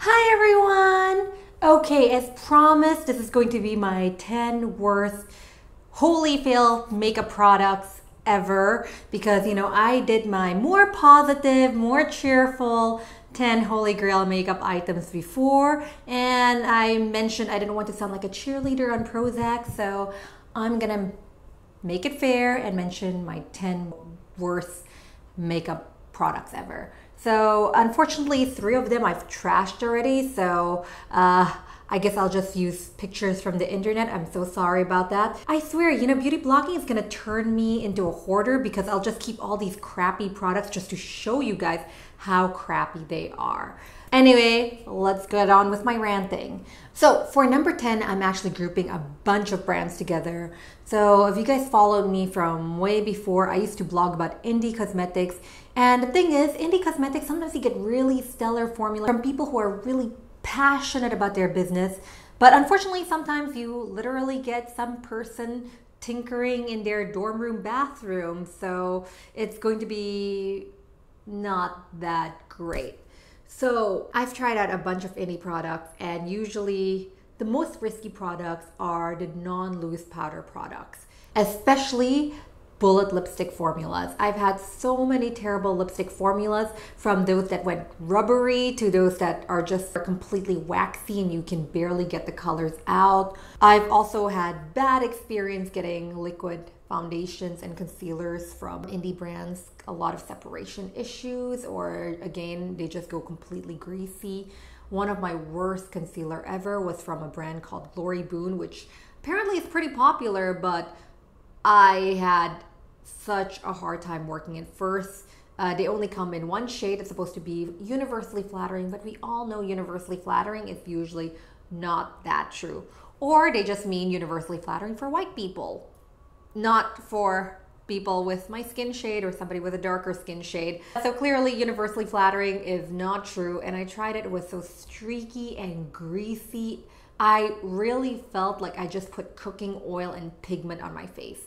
Hi everyone! Okay, as promised, this is going to be my 10 worst holy fail makeup products ever because, I did my more positive, more cheerful 10 holy grail makeup items before, and I mentioned I didn't want to sound like a cheerleader on Prozac, so I'm gonna make it fair and mention my 10 worst makeup products ever. So unfortunately, 3 of them I've trashed already, so I guess I'll just use pictures from the internet. I'm so sorry about that. I swear, beauty blogging is gonna turn me into a hoarder because I'll just keep all these crappy products just to show you guys how crappy they are. Anyway, let's get on with my ranting. So for number 10, I'm actually grouping a bunch of brands together. So if you guys followed me from way before, I used to blog about indie cosmetics. And the thing is, indie cosmetics, sometimes you get really stellar formula from people who are really passionate about their business. But unfortunately, sometimes you literally get some person tinkering in their dorm room bathroom. So it's going to be not that great. So I've tried out a bunch of indie products, and usually the most risky products are the non-loose powder products, especially bullet lipstick formulas. I've had so many terrible lipstick formulas, from those that went rubbery to those that are just completely waxy and you can barely get the colors out. I've also had bad experience getting liquid foundations and concealers from indie brands, a lot of separation issues, or again, they just go completely greasy. One of my worst concealer ever was from a brand called Glory Boon, which apparently is pretty popular, but I had such a hard time working it. First, they only come in one shade. It's supposed to be universally flattering, but we all know universally flattering is usually not that true. Or they just mean universally flattering for white people, not for people with my skin shade or somebody with a darker skin shade. So clearly universally flattering is not true, and I tried it. It was so streaky and greasy. I really felt like I just put cooking oil and pigment on my face.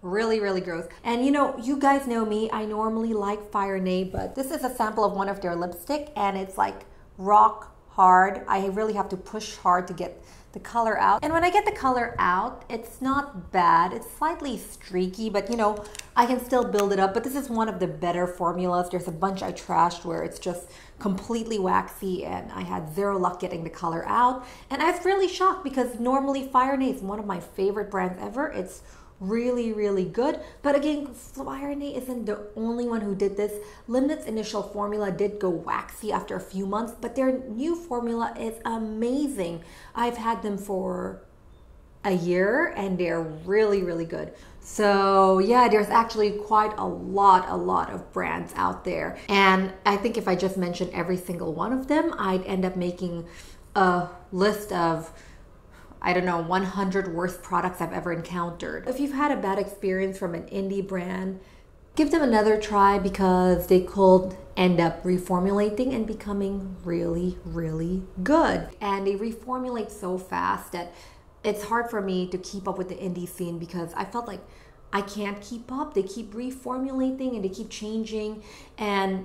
Really, really gross. And you guys know me, I normally like Fire Nay, but this is a sample of one of their lipstick and it's like rock hard. I really have to push hard to get the color out. And when I get the color out, it's not bad. It's slightly streaky, but I can still build it up. But this is one of the better formulas. There's a bunch I trashed where it's just completely waxy and I had zero luck getting the color out. And I was really shocked because normally Fire Nay is one of my favorite brands ever. It's really, really good. But again, Fire Nay isn't the only one who did this. Limnit's initial formula did go waxy after a few months, but their new formula is amazing. I've had them for a year and they're really, really good. So yeah, there's actually quite a lot of brands out there. And I think if I just mentioned every single one of them, I'd end up making a list of 100 worst products I've ever encountered. If you've had a bad experience from an indie brand, give them another try because they could end up reformulating and becoming really, really good. And they reformulate so fast that it's hard for me to keep up with the indie scene because I felt like I can't keep up. They keep reformulating and they keep changing, and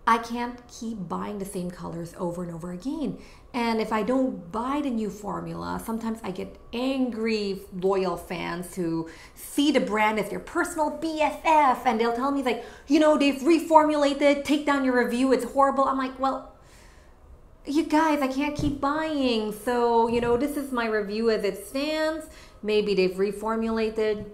I can't keep buying the same colors over and over again. And if I don't buy the new formula, sometimes I get angry loyal fans who see the brand as their personal BFF, and they'll tell me like, they've reformulated, take down your review, it's horrible. I'm like, well, you guys, I can't keep buying. So, this is my review as it stands. Maybe they've reformulated.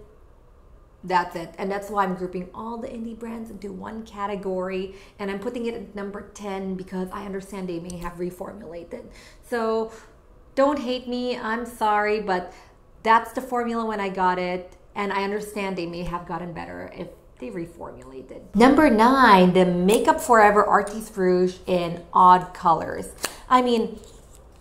That's it. And that's why I'm grouping all the indie brands into one category, and I'm putting it at number 10 because I understand they may have reformulated. So don't hate me, I'm sorry, but that's the formula when I got it, and I understand they may have gotten better if they reformulated. Number 9, the Makeup Forever Artiste Rouge in odd colors. I mean,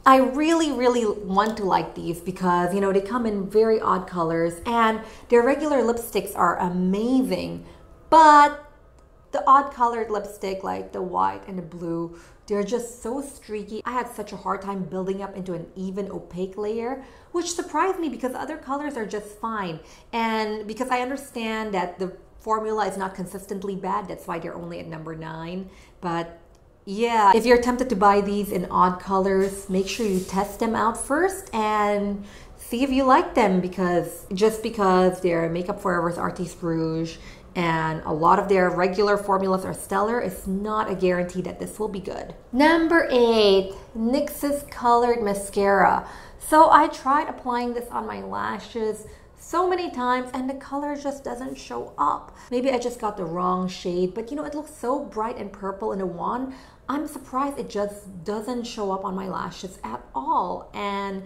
I really, really want to like these because, they come in very odd colors and their regular lipsticks are amazing. But the odd colored lipstick, like the white and the blue, they're just so streaky. I had such a hard time building up into an even opaque layer, which surprised me because other colors are just fine. And because I understand that the formula is not consistently bad, that's why they're only at number 9. But yeah, if you're tempted to buy these in odd colors, make sure you test them out first and see if you like them, because just because they're Makeup Forever's Artiste Rouge and a lot of their regular formulas are stellar, it's not a guarantee that this will be good. Number 8, NYX's Colored Mascara. So I tried applying this on my lashes so many times and the color just doesn't show up. Maybe I just got the wrong shade, but you know, it looks so bright and purple in a wand. I'm surprised it just doesn't show up on my lashes at all. And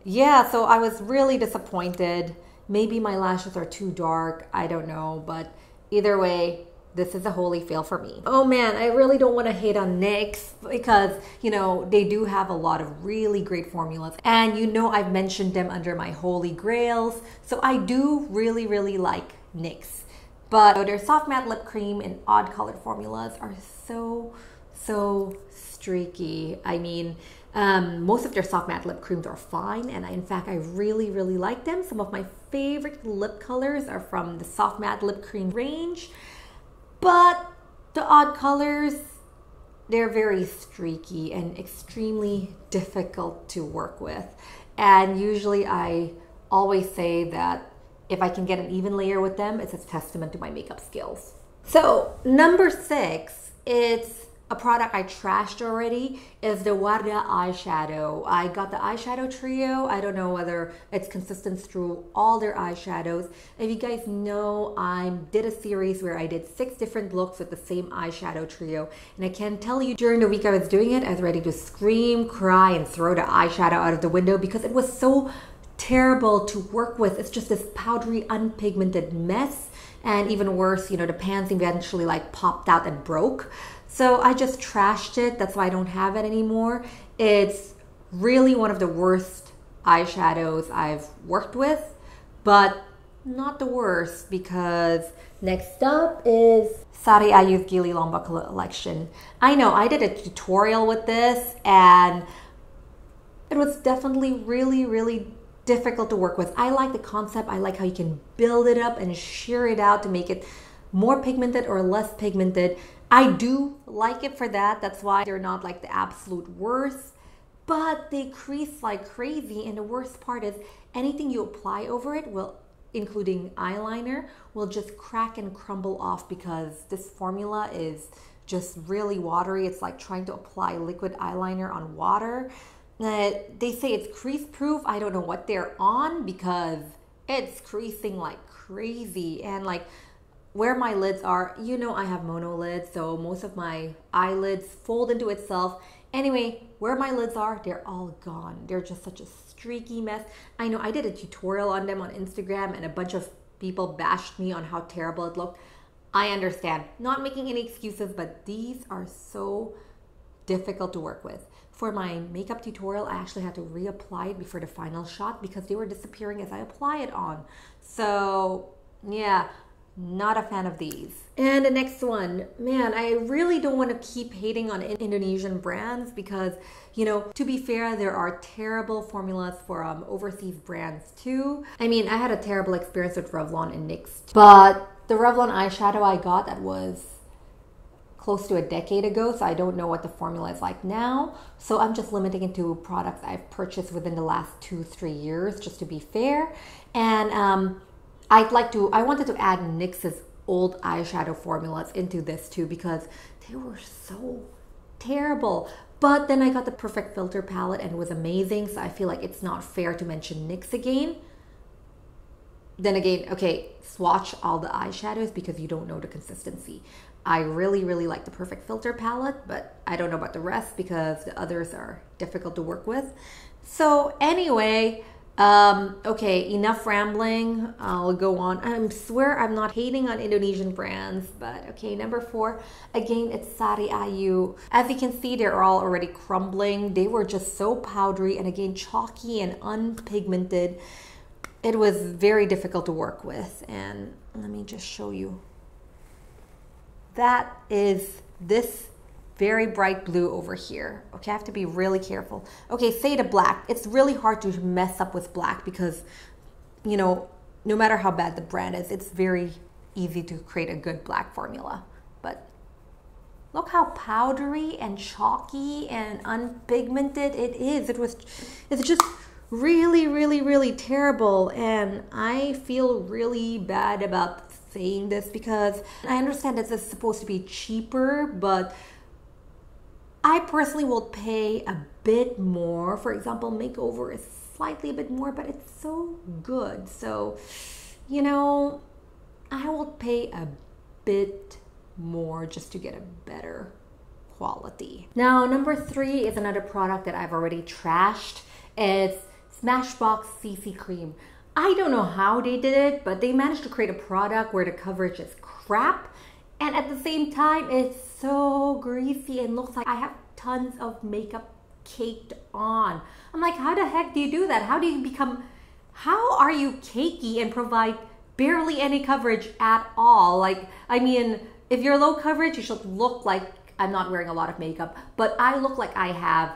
yeah, so I was really disappointed. Maybe my lashes are too dark, I don't know, but either way, this is a holy fail for me. Oh man, I really don't want to hate on NYX because, you know, they do have a lot of really great formulas. And you know I've mentioned them under my Holy Grails. So I do really like NYX. But their soft matte lip cream and odd colored formulas are so streaky. I mean, most of their soft matte lip creams are fine, and in fact I really like them. Some of my favorite lip colors are from the soft matte lip cream range, but the odd colors, they're very streaky and extremely difficult to work with. And usually I always say that if I can get an even layer with them, it's a testament to my makeup skills. So number 6, it's a product I trashed already, is the Wardah Eyeshadow. I got the eyeshadow trio. I don't know whether it's consistent through all their eyeshadows. If you guys know, I did a series where I did 6 different looks with the same eyeshadow trio. And I can tell you, during the week I was doing it, I was ready to scream, cry, and throw the eyeshadow out of the window because it was so terrible to work with. It's just this powdery, unpigmented mess. And even worse, you know, the pans eventually like popped out and broke. So I just trashed it. That's why I don't have it anymore. It's really one of the worst eyeshadows I've worked with, but not the worst, because next up is Sariayu's Gili Lomba collection. I know I did a tutorial with this and it was definitely really difficult to work with. I like the concept. I like how you can build it up and shear it out to make it more pigmented or less pigmented. I do like it for that. That's why they're not like the absolute worst, but they crease like crazy. And the worst part is anything you apply over it will, including eyeliner, will just crack and crumble off because this formula is just really watery. It's like trying to apply liquid eyeliner on water. They say it's crease proof. I don't know what they're on because it's creasing like crazy. And like where my lids are, you know I have monolids, so most of my eyelids fold into itself. Anyway, where my lids are, they're all gone. They're just such a streaky mess. I know I did a tutorial on them on Instagram and a bunch of people bashed me on how terrible it looked. I understand, not making any excuses, but these are so difficult to work with. For my makeup tutorial, I actually had to reapply it before the final shot because they were disappearing as I apply it on. So yeah, not a fan of these. And the next one, man, I really don't want to keep hating on Indonesian brands because, you know, to be fair, there are terrible formulas for overseas brands too. I mean, I had a terrible experience with Revlon and NYX, but the Revlon eyeshadow I got, that was close to a decade ago, so I don't know what the formula is like now. So I'm just limiting it to products I've purchased within the last 2-3 years, just to be fair. And I wanted to add NYX's old eyeshadow formulas into this too because they were so terrible. But then I got the Perfect Filter palette and it was amazing, so I feel like it's not fair to mention NYX again. Then again, okay, swatch all the eyeshadows because you don't know the consistency. I really like the Perfect Filter palette, but I don't know about the rest because the others are difficult to work with. So anyway, okay, enough rambling. I'll go on. I swear I'm not hating on Indonesian brands, but okay, number 4, again, it's Sariayu. As you can see, they're all already crumbling. They were just so powdery and again, chalky and unpigmented. It was very difficult to work with. And let me just show you. That is this very bright blue over here. Okay, I have to be really careful. Okay, say the black. It's really hard to mess up with black because, you know, no matter how bad the brand is, it's very easy to create a good black formula. But Look how powdery and chalky and unpigmented it is. It's just really, really, really terrible. And I feel really bad about saying this because I understand this is supposed to be cheaper, but I personally will pay a bit more. For example, makeover is slightly a bit more, but it's so good. So, you know, I will pay a bit more just to get a better quality. Now, number 3 is another product that I've already trashed. It's Smashbox CC Cream. I don't know how they did it, but they managed to create a product where the coverage is crap, and at the same time, it's so greasy and looks like I have tons of makeup caked on. I'm like, how the heck do you do that? How are you cakey and provide barely any coverage at all? Like, I mean, if you're low coverage, you should look like I'm not wearing a lot of makeup, but I look like I have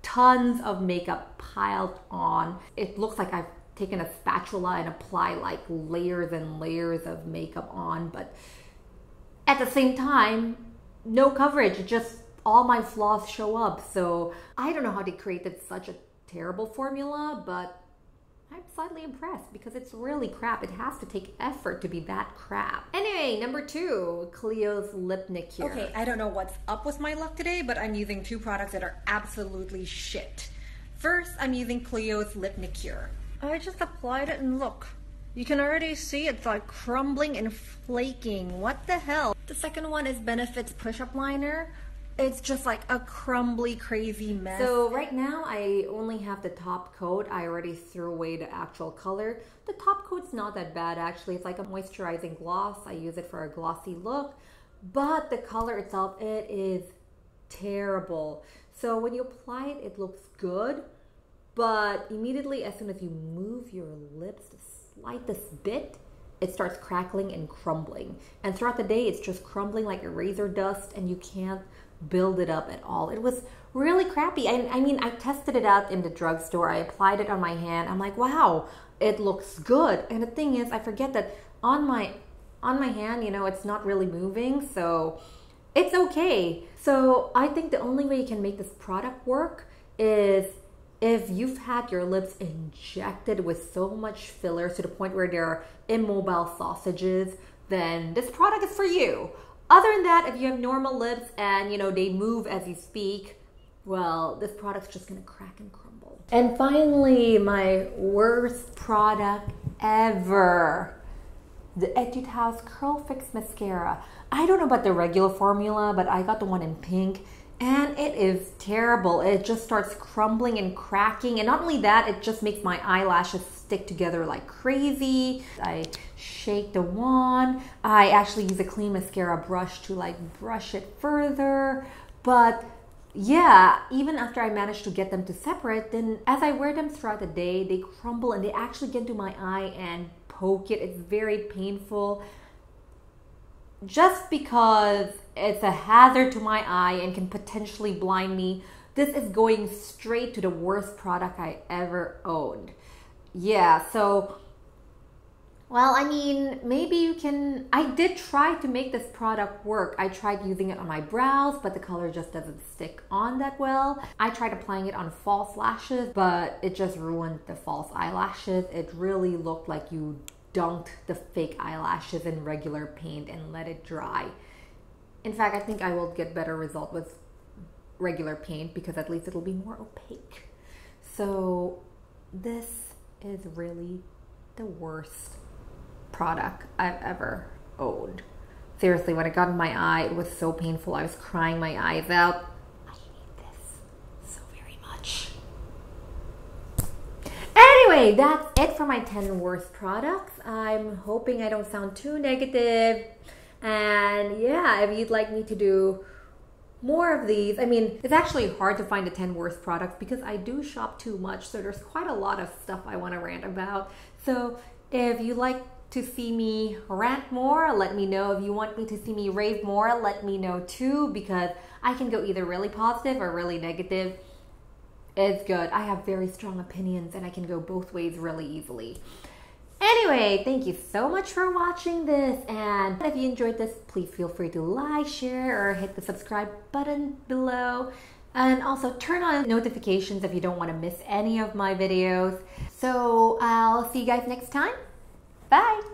tons of makeup piled on. It looks like I've taken a spatula and apply like layers and layers of makeup on, but at the same time, no coverage, just all my flaws show up. So I don't know how they created such a terrible formula, but I'm slightly impressed because it's really crap. It has to take effort to be that crap. Anyway, number 2, Clio's Lipnicure. Okay, I don't know what's up with my luck today, but I'm using 2 products that are absolutely shit. First, I'm using Clio's Lipnicure. I just applied it and look, you can already see it's like crumbling and flaking. What the hell? The second one is Benefit's Push-Up Liner. It's just like a crumbly, crazy mess. So right now I only have the top coat. I already threw away the actual color. The top coat's not that bad actually. It's like a moisturizing gloss. I use it for a glossy look. But the color itself, it is terrible. So when you apply it, it looks good. But immediately as soon as you move your lips the slightest bit, it starts crackling and crumbling. And throughout the day, it's just crumbling like eraser dust and you can't build it up at all. It was really crappy. I mean, I tested it out in the drugstore. I applied it on my hand. I'm like, wow, it looks good. And the thing is, I forget that on my hand, you know, it's not really moving, so it's okay. So I think the only way you can make this product work is if you've had your lips injected with so much fillers to the point where they're immobile sausages, then this product is for you. Other than that, if you have normal lips and, you know, they move as you speak, well, this product's just gonna crack and crumble. And finally, my worst product ever, the Etude House Curl Fix Mascara. I don't know about the regular formula, but I got the one in pink, and it is terrible. It just starts crumbling and cracking, and not only that, it just makes my eyelashes stick together like crazy. I shake the wand. I actually use a clean mascara brush to like brush it further, but yeah, even after I managed to get them to separate, then as I wear them throughout the day, they crumble and they actually get into my eye and poke it. It's very painful. Just because it's a hazard to my eye and can potentially blind me, this is going straight to the worst product I ever owned. Yeah, so, well, I mean, maybe you can, I did try to make this product work. I tried using it on my brows, but the color just doesn't stick on that well. I tried applying it on false lashes, but it just ruined the false eyelashes. It really looked like you dunked the fake eyelashes in regular paint and let it dry. In fact, I think I will get better result with regular paint because at least it'll be more opaque. So this is really the worst product I've ever owned. Seriously, when it got in my eye, it was so painful. I was crying my eyes out. I hate this so very much. Anyway, that's it for my 10 worst products. I'm hoping I don't sound too negative. And yeah, if you'd like me to do more of these, I mean, it's actually hard to find the 10 worst products because I do shop too much. So there's quite a lot of stuff I want to rant about. So if you'd like to see me rant more, let me know. If you want me to see me rave more, let me know too, because I can go either really positive or really negative. It's good. I have very strong opinions and I can go both ways really easily. Anyway, thank you so much for watching this, and if you enjoyed this, please feel free to like, share, or hit the subscribe button below. And also turn on notifications if you don't want to miss any of my videos. So I'll see you guys next time. Bye!